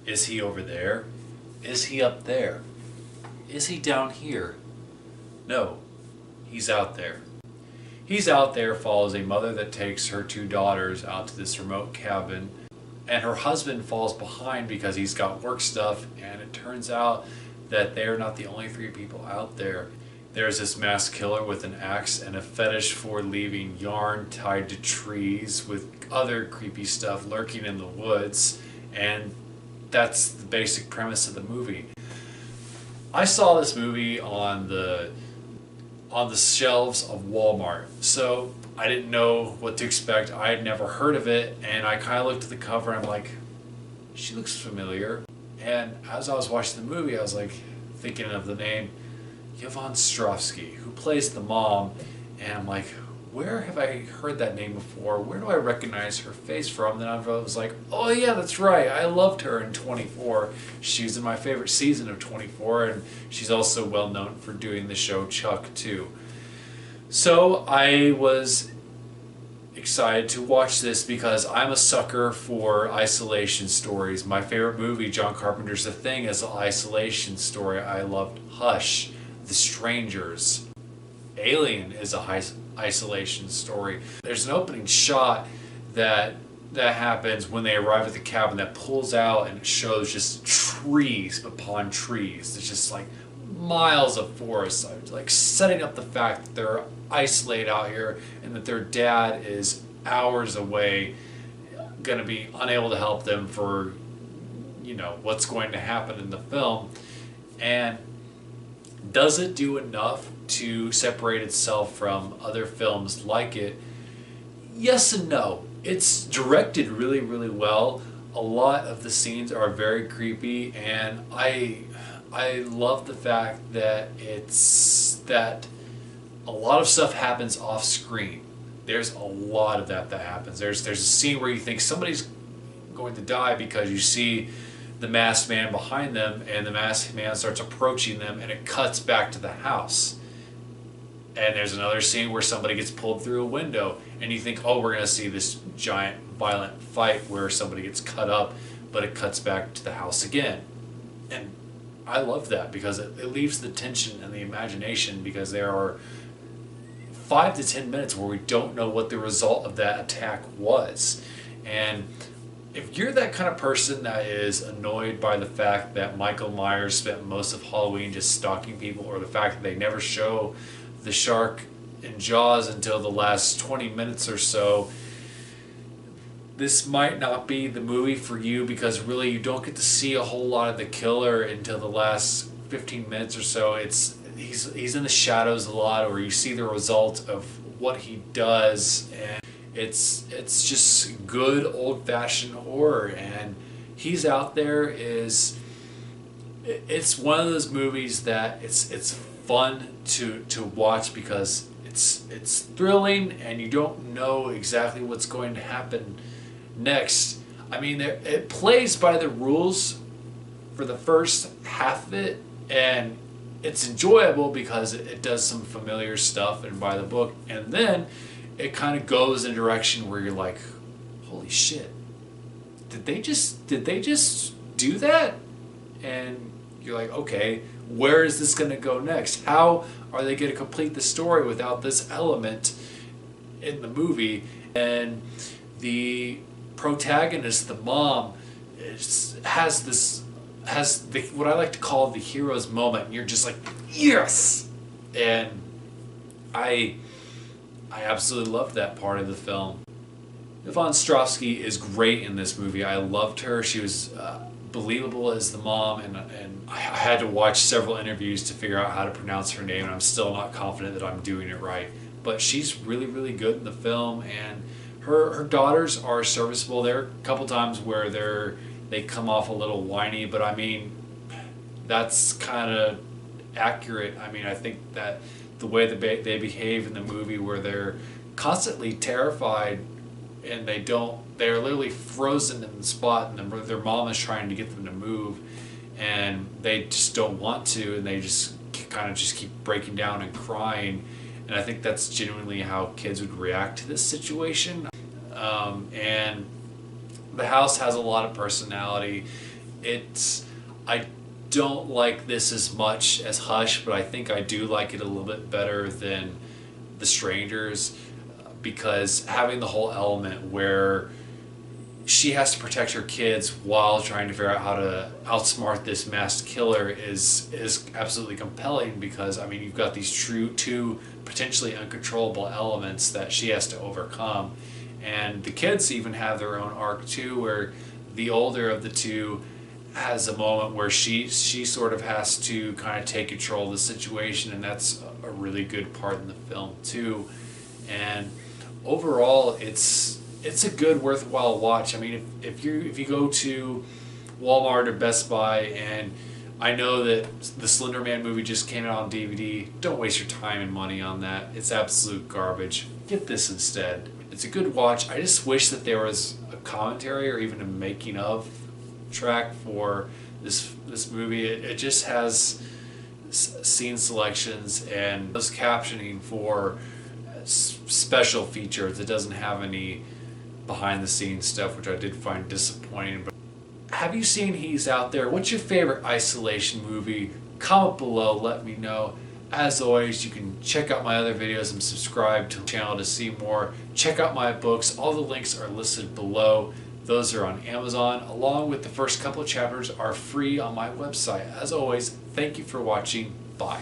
Is he over there? Is he up there? Is he down here? No, he's out there. He's out there follows a mother that takes her two daughters out to this remote cabin, and her husband falls behind because he's got work stuff, and it turns out that they're not the only three people out there. There's this mass killer with an axe and a fetish for leaving yarn tied to trees with other creepy stuff lurking in the woods, and that's the basic premise of the movie. I saw this movie on the shelves of Walmart, so I didn't know what to expect. I had never heard of it, and I kind of looked at the cover and I'm like, she looks familiar. And as I was watching the movie, I was like thinking of the name Yvonne Strahovski, who plays the mom, and I'm like, where have I heard that name before? Where do I recognize her face from? Then I was like, oh yeah, that's right. I loved her in 24. She was in my favorite season of 24, and she's also well known for doing the show Chuck too. So I was excited to watch this because I'm a sucker for isolation stories. My favorite movie, John Carpenter's The Thing, is an isolation story. I loved Hush, The Strangers. Alien is a isolation story. There's an opening shot that happens when they arrive at the cabin that pulls out and it shows just trees upon trees. It's just like miles of forest, like setting up the fact that they're isolated out here and that their dad is hours away, going to be unable to help them for, you know, what's going to happen in the film. And does it do enough to separate itself from other films like it? Yes and no. It's directed really, really well. A lot of the scenes are very creepy, and I love the fact that a lot of stuff happens off screen. There's a lot of that happens. There's a scene where you think somebody's going to die because you see the masked man behind them, and the masked man starts approaching them, and it cuts back to the house. And there's another scene where somebody gets pulled through a window, and you think, oh, we're going to see this giant violent fight where somebody gets cut up, but it cuts back to the house again. And I love that because it leaves the tension and the imagination, because there are 5 to 10 minutes where we don't know what the result of that attack was. And if you're that kind of person that is annoyed by the fact that Michael Myers spent most of Halloween just stalking people, or the fact that they never show the shark in Jaws until the last 20 minutes or so, this might not be the movie for you, because really you don't get to see a whole lot of the killer until the last 15 minutes or so. He's in the shadows a lot, or you see the result of what he does, and it's just good old-fashioned horror. And He's Out There it's one of those movies that it's fun to watch because it's thrilling and you don't know exactly what's going to happen next. I mean, it plays by the rules for the first half of it, and it's enjoyable because it does some familiar stuff and by the book, and then it kind of goes in a direction where you're like, holy shit, did they just do that? And you're like, okay, where is this going to go next? How are they going to complete the story without this element in the movie? And the protagonist, the mom, has what I like to call the hero's moment, and you're just like, yes! And I absolutely loved that part of the film. Yvonne Strahovski is great in this movie. I loved her. She was believable as the mom, and I had to watch several interviews to figure out how to pronounce her name, and I'm still not confident that I'm doing it right. But she's really, really good in the film, and her daughters are serviceable. There are a couple times where they come off a little whiny, but I mean, that's kind of accurate. I mean, I think that the way that they behave in the movie, where they're constantly terrified and they're literally frozen in the spot, and their mom is trying to get them to move, and they just don't want to, and they just kind of just keep breaking down and crying. And I think that's genuinely how kids would react to this situation. And the house has a lot of personality. I don't like this as much as Hush, but I think I do like it a little bit better than The Strangers, because having the whole element where she has to protect her kids while trying to figure out how to outsmart this masked killer is absolutely compelling, because I mean you've got these two potentially uncontrollable elements that she has to overcome, and the kids even have their own arc too, where the older of the two has a moment where she sort of has to kind of take control of the situation, and that's a really good part in the film too. And overall, it's a good, worthwhile watch. I mean, if you go to Walmart or Best Buy, and I know that the Slinderman movie just came out on DVD, don't waste your time and money on that. It's absolute garbage. Get this instead. It's a good watch. I just wish that there was a commentary or even a making of track for this movie. It just has scene selections and those captioning for special features. It doesn't have any behind the scenes stuff, which I did find disappointing. But have you seen He's Out There? What's your favorite isolation movie? Comment below, let me know. As always, you can check out my other videos and subscribe to the channel to see more. Check out my books. All the links are listed below. Those are on Amazon, along with the first couple of chapters are free on my website. As always, thank you for watching. Bye.